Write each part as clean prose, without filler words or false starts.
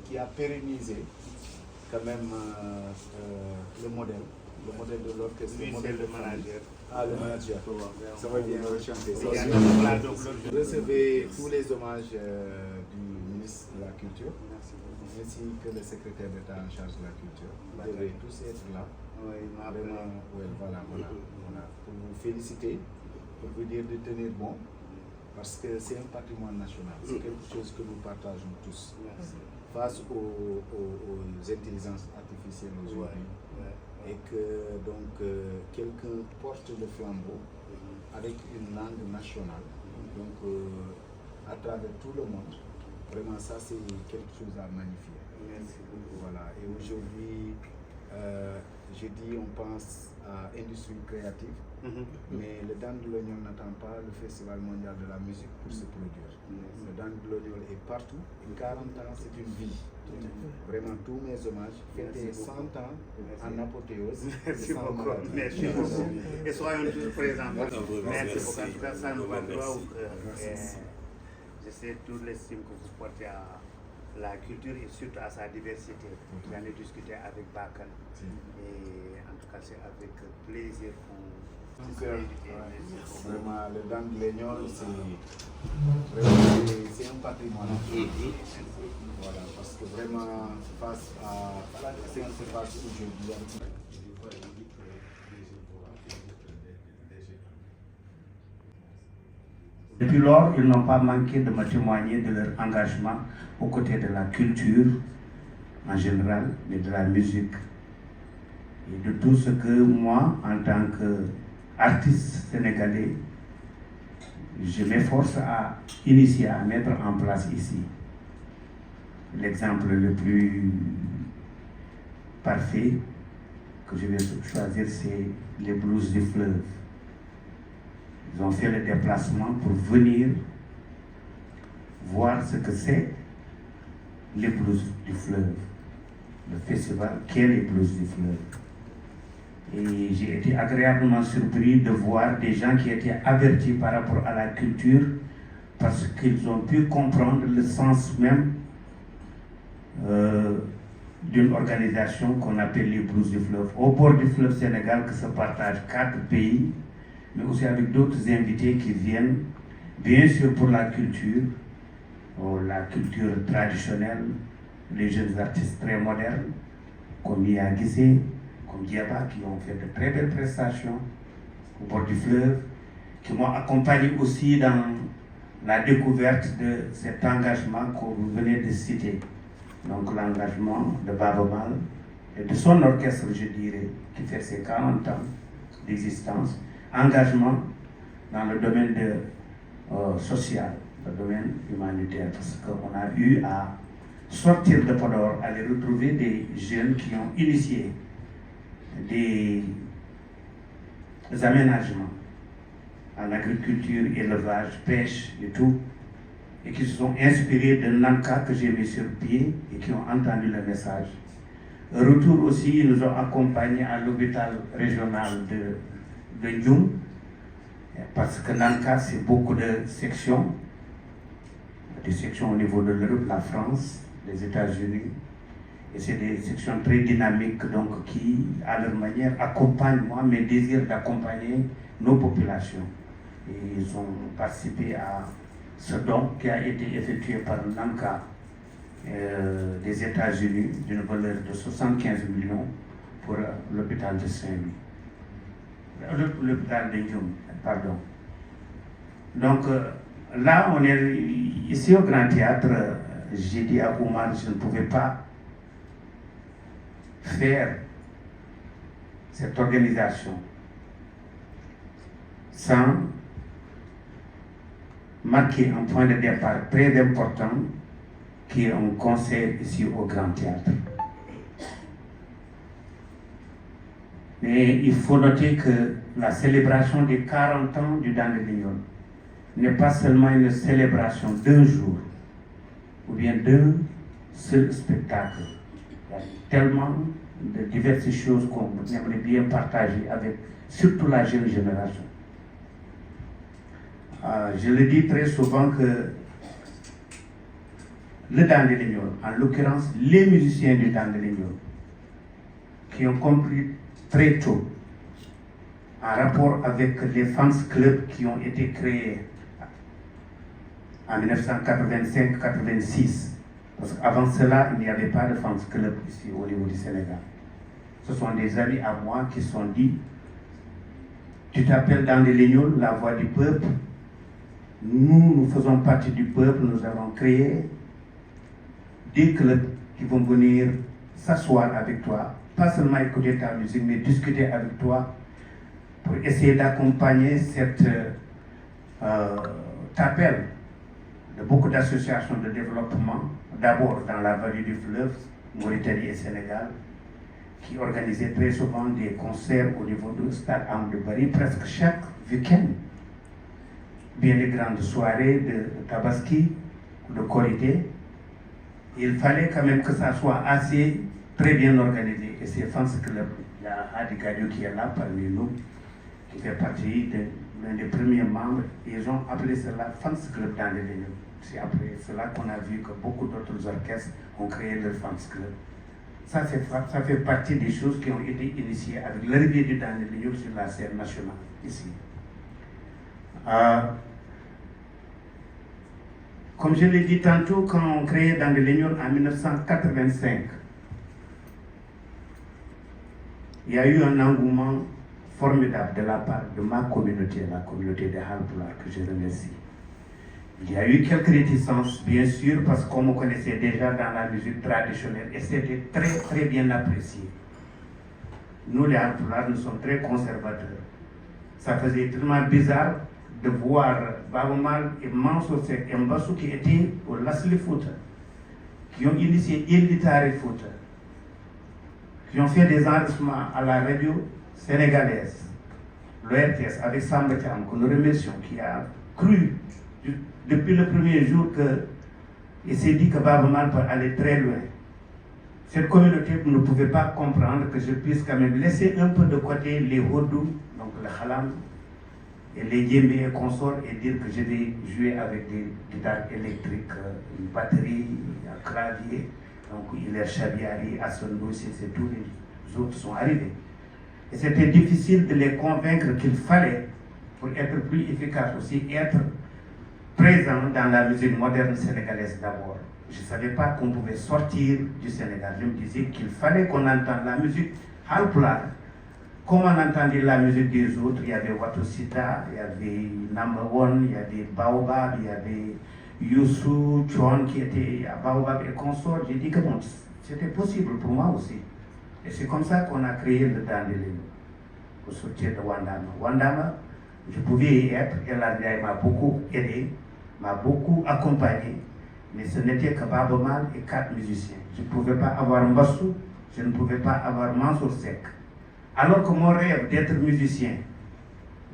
qui a pérennisé quand même le modèle de l'orchestre, le modèle de manager. Ah, le manager. Ça va bien, enchanté. Vous recevez tous les hommages du ministre de la Culture, ainsi que le secrétaire d'État en charge de la culture. Vous devez tous être là. Vraiment, voilà. Pour vous féliciter, pour vous dire de tenir bon, parce que c'est un patrimoine national. C'est quelque chose que nous partageons tous. Face aux intelligences artificielles aujourd'hui. Et que donc quelqu'un porte le flambeau avec une langue nationale, donc à travers tout le monde. Vraiment, ça c'est quelque chose à magnifier. Merci beaucoup. Voilà. Et aujourd'hui, je dis, on pense à industrie créative, mais le Dan de l'Oignon n'attend pas le Festival mondial de la musique pour se produire. Le Dan de l'Oignon est partout. Et 40 ans, c'est une vie. Vraiment, tous mes hommages. Fêter 100 ans en apothéose. Merci beaucoup. Merci beaucoup. Et soyons tous présents. Merci beaucoup. En tout cas, ça nous va droit au cœur. Je sais toute l'estime que vous portez à la culture et surtout à sa diversité. J'en ai discuté avec Bakan. Et en tout cas, c'est avec plaisir qu'on vraiment, le Dan de l'Oignon, c'est un patrimoine. Voilà, parce que vraiment, face à ce qui se passe aujourd'hui, depuis lors, ils n'ont pas manqué de me témoigner de leur engagement aux côtés de la culture en général, mais de la musique et de tout ce que moi, en tant qu'artiste sénégalais, je m'efforce à initier, à mettre en place ici. L'exemple le plus parfait que je vais choisir, c'est les Blues du Fleuve. Ils ont fait le déplacement pour venir voir ce que c'est les Blues du Fleuve, le festival qu'est les Blues du Fleuve. Et j'ai été agréablement surpris de voir des gens qui étaient avertis par rapport à la culture parce qu'ils ont pu comprendre le sens même d'une organisation qu'on appelle les Blues du Fleuve. Au bord du fleuve Sénégal, que se partagent 4 pays, mais aussi avec d'autres invités qui viennent, bien sûr pour la culture traditionnelle, les jeunes artistes très modernes, comme Mia Guissé, comme Diaba, qui ont fait de très belles prestations au bord du fleuve, qui m'ont accompagné aussi dans la découverte de cet engagement que vous venez de citer. Donc l'engagement de Baba Mal et de son orchestre, je dirais, qui fait ses 40 ans d'existence. Engagement dans le domaine social, le domaine humanitaire, parce qu'on a eu à sortir de Podor, aller retrouver des jeunes qui ont initié des aménagements en agriculture, élevage, pêche et tout, et qui se sont inspirés de Nanka que j'ai mis sur pied et qui ont entendu le message. Retour aussi, ils nous ont accompagnés à l'hôpital régional de Ndioum, parce que Nanka, c'est beaucoup de sections, des sections au niveau de l'Europe, la France, les États-Unis, et c'est des sections très dynamiques donc, qui, à leur manière, accompagnent moi mes désirs d'accompagner nos populations. Et ils ont participé à ce don qui a été effectué par Nanka des États-Unis d'une valeur de 75 millions pour l'hôpital de Saint-Louis. L'hôpital de Ndioum, pardon. Donc là, on est ici au Grand Théâtre. J'ai dit à Oumar, je ne pouvais pas faire cette organisation sans marquer un point de départ très important qui est un concert ici au Grand Théâtre. Mais il faut noter que la célébration des 40 ans du Dan de l'Oignon n'est pas seulement une célébration d'un jour ou bien d'un seul spectacle. Il y a tellement de diverses choses qu'on aimerait bien partager avec surtout la jeune génération. Je le dis très souvent que le Dandelignon, en l'occurrence les musiciens du Dandelignon, qui ont compris très tôt, en rapport avec les fans clubs qui ont été créés en 1985-86, parce qu'avant cela, il n'y avait pas de fans club ici au niveau du Sénégal. Ce sont des amis à moi qui se sont dit, tu t'appelles Dandelignon, la voix du peuple. Nous faisons partie du peuple, nous avons créé des clubs qui vont venir s'asseoir avec toi, pas seulement écouter ta musique, mais discuter avec toi pour essayer d'accompagner cet appel de beaucoup d'associations de développement, d'abord dans la vallée du fleuve, Mauritanie et Sénégal, qui organisaient très souvent des concerts au niveau du stade Amadou Barry, presque chaque week-end. Bien des grandes soirées de Tabaski, de Korité. Il fallait quand même que ça soit assez très bien organisé. Et ces fans clubs, il y a Adi Gadio qui est là parmi nous, qui fait partie de l'un des premiers membres. Ils ont appelé cela fans club dans les lignes. C'est après cela qu'on a vu que beaucoup d'autres orchestres ont créé leur fans club. Ça fait partie des choses qui ont été initiées avec l'arrivée du Daniel Lignon sur la scène nationale ici. Comme je l'ai dit tantôt, quand on créé Daniel Lignon en 1985, il y a eu un engouement formidable de la part de ma communauté, la communauté des Halpulaar, que je remercie. Il y a eu quelques réticences, bien sûr, parce qu'on me connaissait déjà dans la musique traditionnelle et c'était très très bien apprécié. Nous, les Halpulaar, nous sommes très conservateurs. Ça faisait tellement bizarre de voir Baaba Maal et Mansour Seck et Mbassou qui étaient au Lasli Fouta, qui ont initié Ilitare Fouta, qui ont fait des enregistrements à la radio sénégalaise, l'ORTS avec Samba Thiam, que nous remercions, qui a cru depuis le premier jour qu'il s'est dit que Baaba Maal peut aller très loin. Cette communauté ne pouvait pas comprendre que je puisse quand même laisser un peu de côté les Hodou, donc le Khalam, et les djembés et consorts, et dire que je vais jouer avec des guitares électriques, une batterie, un clavier. Donc il est Chabiari, Assondo, c'est tous les autres sont arrivés. Et c'était difficile de les convaincre qu'il fallait, pour être plus efficace aussi, être présent dans la musique moderne sénégalaise d'abord. Je ne savais pas qu'on pouvait sortir du Sénégal. Je me disais qu'il fallait qu'on entende la musique Halpulaar comme on entendait la musique des autres. Il y avait Watu Sita, il y avait Number One, il y avait Baobab, il y avait Youssou, Chouan qui était à Baobab et consorts. J'ai dit que bon, c'était possible pour moi aussi. Et c'est comme ça qu'on a créé le Dandelignon, au soutien de Wandama. Wandama, je pouvais y être, et la m'a beaucoup aidé, m'a beaucoup accompagné, mais ce n'était que Baaba Maal et 4 musiciens. Je ne pouvais pas avoir Mbassou, je ne pouvais pas avoir Mansour Seck. Alors que mon rêve d'être musicien,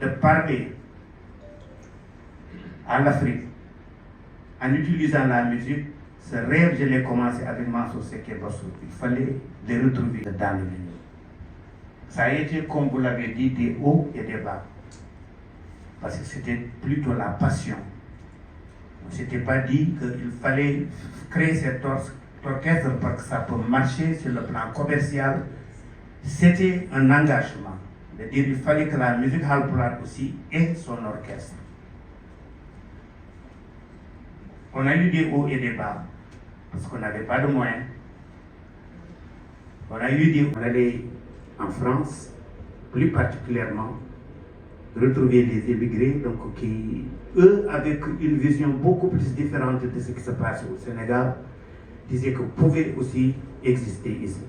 de parler à l'Afrique, en utilisant la musique, ce rêve, je l'ai commencé avec Mansour Seck et Mbassou. Il fallait les retrouver dans le milieu. Ça a été, comme vous l'avez dit, des hauts et des bas. Parce que c'était plutôt la passion. On ne s'était pas dit qu'il fallait créer cet orchestre parce que ça peut marcher sur le plan commercial. C'était un engagement. C'est-à-dire qu'il fallait que la musique Halpulaar aussi ait son orchestre. On a eu des hauts et des bas parce qu'on n'avait pas de moyens. On allait en France, plus particulièrement, retrouver les émigrés, donc qui, eux, avec une vision beaucoup plus différente de ce qui se passe au Sénégal, disaient que pouvaient aussi exister ici.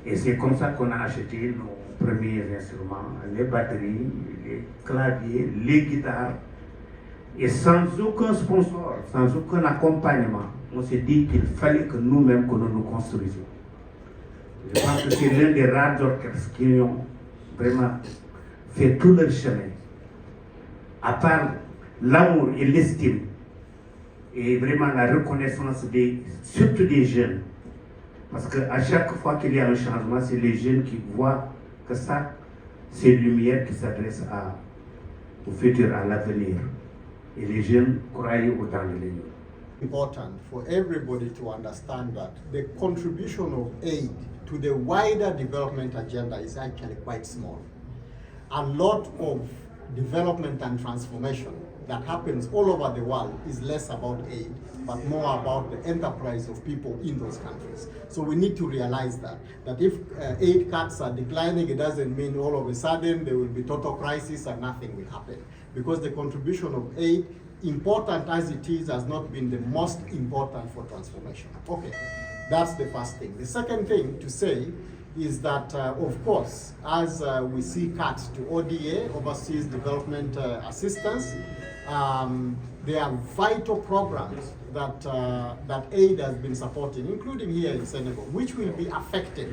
Et c'est comme ça qu'on a acheté nos premiers instruments, les batteries, les claviers, les guitares. Et sans aucun sponsor, sans aucun accompagnement, on s'est dit qu'il fallait que nous-mêmes, que nous construisions. Je pense que c'est l'un des rares orchestres qui ont vraiment fait tout leur chemin. À part l'amour et l'estime, et vraiment la reconnaissance surtout des jeunes. Parce qu'à chaque fois qu'il y a un changement, c'est les jeunes qui voient que ça, c'est une lumière qui s'adresse au futur, à l'avenir. Et les jeunes croyaient au Dandelignon. Important for everybody to understand that the contribution of aid to the wider development agenda is actually quite small. A lot of development and transformation that happens all over the world is less about aid, but more about the enterprise of people in those countries. So we need to realize that if aid cuts are declining, it doesn't mean all of a sudden there will be total crisis and nothing will happen. Because the contribution of aid, important as it is, has not been the most important for transformation. Okay, that's the first thing. The second thing to say is that, of course, as we see cuts to ODA, Overseas Development Assistance, there are vital programs that aid has been supporting, including here in Senegal, which will be affected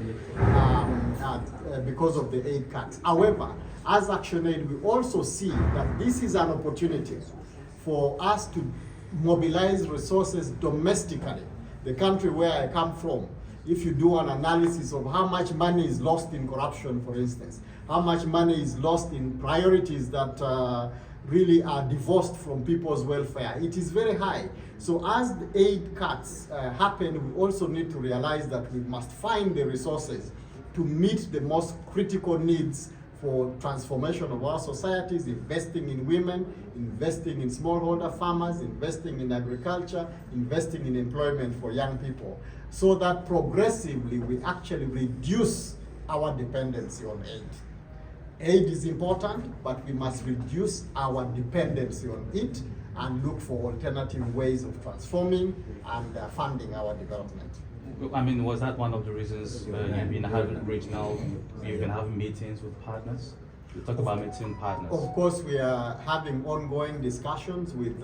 because of the aid cuts. However, as ActionAid, we also see that this is an opportunity for us to mobilize resources domestically. The country where I come from, if you do an analysis of how much money is lost in corruption, for instance, how much money is lost in priorities that really are divorced from people's welfare, it is very high. So as the aid cuts happen, we also need to realize that we must find the resources to meet the most critical needs for transformation of our societies, investing in women, investing in smallholder farmers, investing in agriculture, investing in employment for young people, so that progressively we actually reduce our dependency on aid. Aid is important, but we must reduce our dependency on it and look for alternative ways of transforming and funding our development. I mean, was that one of the reasons you've been having meetings with partners? You talk about meeting partners. Of course, we are having ongoing discussions with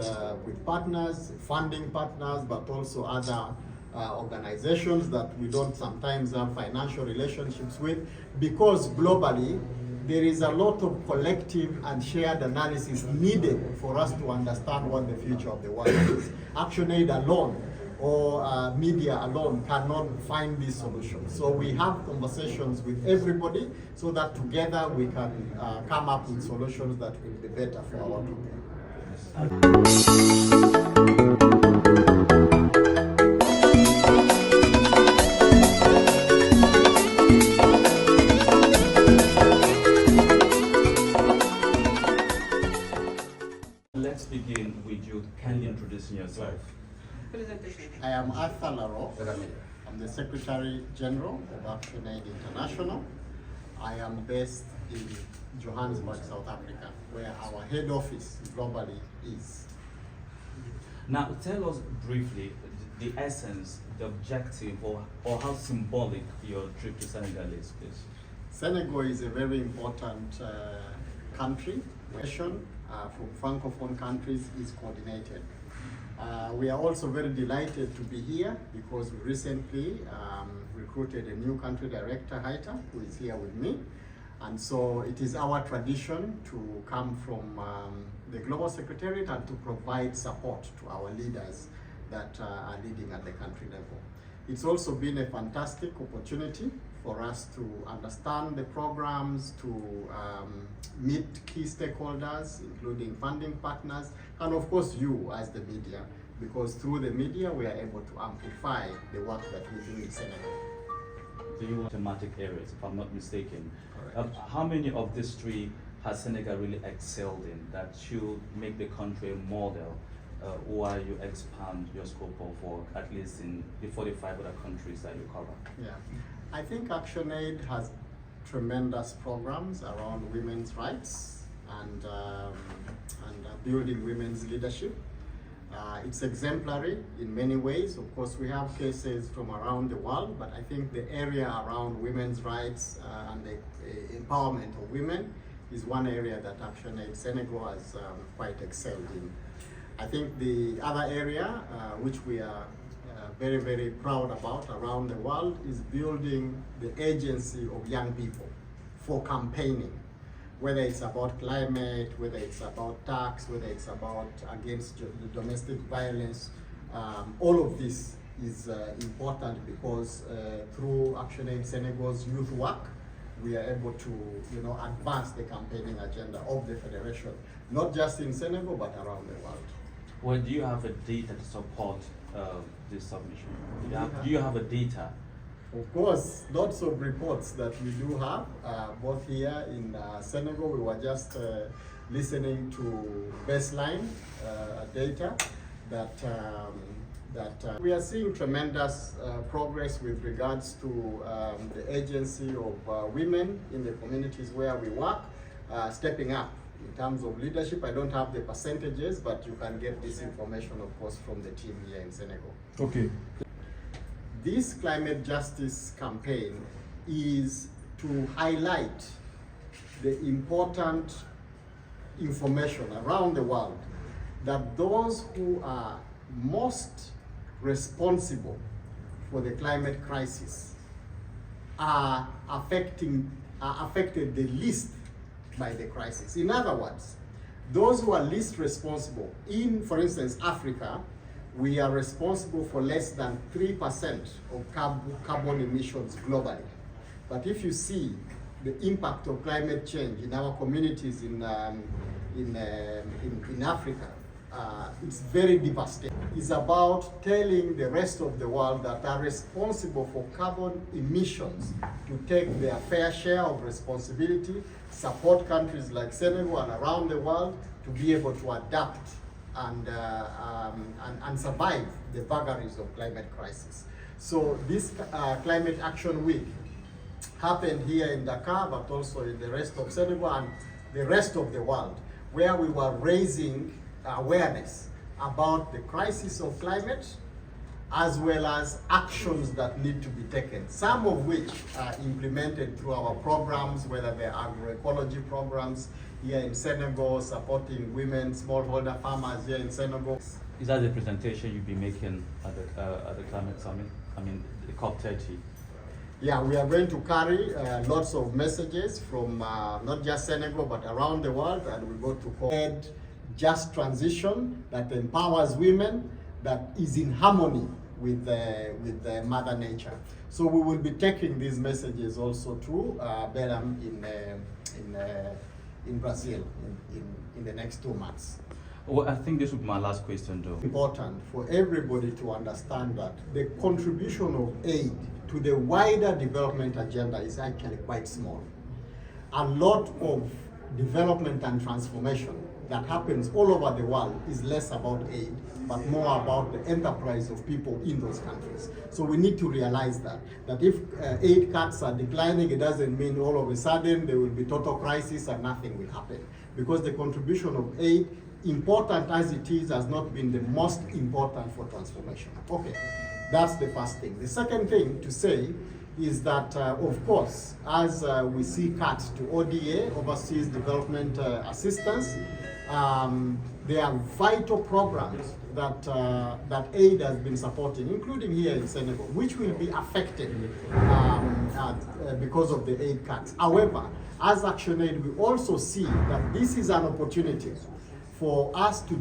partners, funding partners, but also other organizations that we don't sometimes have financial relationships with, because globally, there is a lot of collective and shared analysis needed for us to understand what the future of the world is. ActionAid alone or media alone cannot find these solutions. So we have conversations with everybody so that together we can come up with solutions that will be better for our people. Let's begin with you kindly introducing yourself. I am Arthur Laro. I'm the Secretary General of ActionAid International. I am based in Johannesburg, South Africa, where our head office globally is. Now, tell us briefly the essence, the objective, or how symbolic your trip to Senegal is, please. Senegal is a very important country. Nation from Francophone countries is coordinated. We are also very delighted to be here because we recently recruited a new country director, Haita, who is here with me. And so it is our tradition to come from the Global Secretariat and to provide support to our leaders that are leading at the country level. It's also been a fantastic opportunity for us to understand the programs, to meet key stakeholders, including funding partners, and of course you as the media, because through the media we are able to amplify the work that we do in Senegal. Do you want thematic areas, if I'm not mistaken? Correct. How many of these three has Senegal really excelled in that should make the country a model while you expand your scope of work, at least in the 45 other countries that you cover? Yeah, I think ActionAid has tremendous programs around women's rights and building women's leadership. It's exemplary in many ways. Of course, we have cases from around the world, but I think the area around women's rights and the empowerment of women is one area that ActionAid Senegal has quite excelled in. I think the other area which we are very, very proud about around the world is building the agency of young people for campaigning, whether it's about climate, whether it's about tax, whether it's about against the domestic violence. All of this is important because through ActionAid Senegal's youth work, we are able to advance the campaigning agenda of the Federation, not just in Senegal, but around the world. Well, do you have a data to support this submission? Do you have a data? Of course, lots of reports that we do have, both here in Senegal. We were just listening to baseline data that we are seeing tremendous progress with regards to the agency of women in the communities where we work, stepping up in terms of leadership. I don't have the percentages, but you can get this information, of course, from the team here in Senegal. Okay. This climate justice campaign is to highlight the important information around the world that those who are most responsible for the climate crisis are affected the least by the crisis. In other words, those who are least responsible, in, for instance, Africa, we are responsible for less than 3% of carbon emissions globally. But if you see the impact of climate change in our communities in Africa, it's very devastating. It's about telling the rest of the world that are responsible for carbon emissions to take their fair share of responsibility, support countries like Senegal and around the world to be able to adapt and survive the vagaries of climate crisis. So this Climate Action Week happened here in Dakar, but also in the rest of Senegal and the rest of the world, where we were raising awareness about the crisis of climate, as well as actions that need to be taken, some of which are implemented through our programs, whether they're agroecology programs here in Senegal, supporting women, smallholder farmers here in Senegal. Is that the presentation you'll be making at the climate summit? I mean, the COP30? Yeah, we are going to carry lots of messages from not just Senegal, but around the world, and we go to call just transition that empowers women, that is in harmony with Mother Nature. So we will be taking these messages also to Belém in Brazil in the next 2 months. Well, I think this would be my last question, though. Important for everybody to understand that the contribution of aid to the wider development agenda is actually quite small. A lot of development and transformation that happens all over the world is less about aid, but more about the enterprise of people in those countries. So we need to realize that if aid cuts are declining, it doesn't mean all of a sudden there will be total crisis and nothing will happen. Because the contribution of aid, important as it is, has not been the most important for transformation. Okay, that's the first thing. The second thing to say is that, of course, as we see cuts to ODA, Overseas Development Assistance, there are vital programs that aid has been supporting, including here in Senegal, which will be affected because of the aid cuts. However, as ActionAid, we also see that this is an opportunity for us to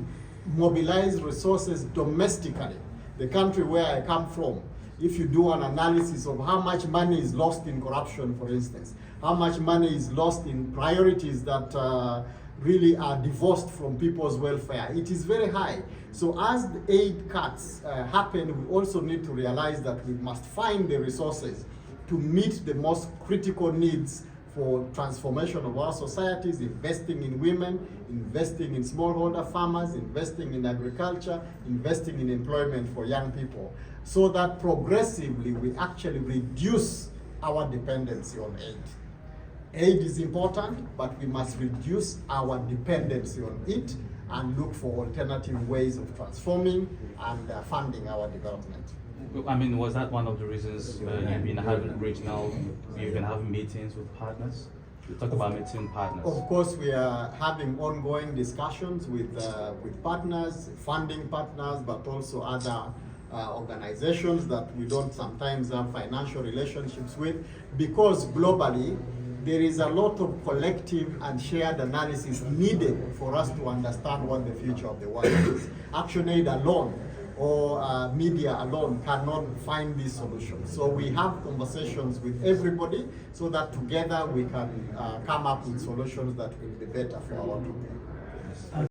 mobilize resources domestically. The country where I come from, if you do an analysis of how much money is lost in corruption, for instance, how much money is lost in priorities that really are divorced from people's welfare, it is very high. So as the aid cuts happen, we also need to realize that we must find the resources to meet the most critical needs for transformation of our societies, investing in women, investing in smallholder farmers, investing in agriculture, investing in employment for young people, so that progressively we actually reduce our dependency on aid. Aid is important, but we must reduce our dependency on it and look for alternative ways of transforming and funding our development. I mean, was that one of the reasons you've been having meetings with partners? You talk about meeting partners. Of course, we are having ongoing discussions with partners, funding partners, but also other organizations that we don't sometimes have financial relationships with, because globally, there is a lot of collective and shared analysis needed for us to understand what the future of the world is. ActionAid alone or media alone cannot find these solutions. So we have conversations with everybody so that together we can come up with solutions that will be better for our people.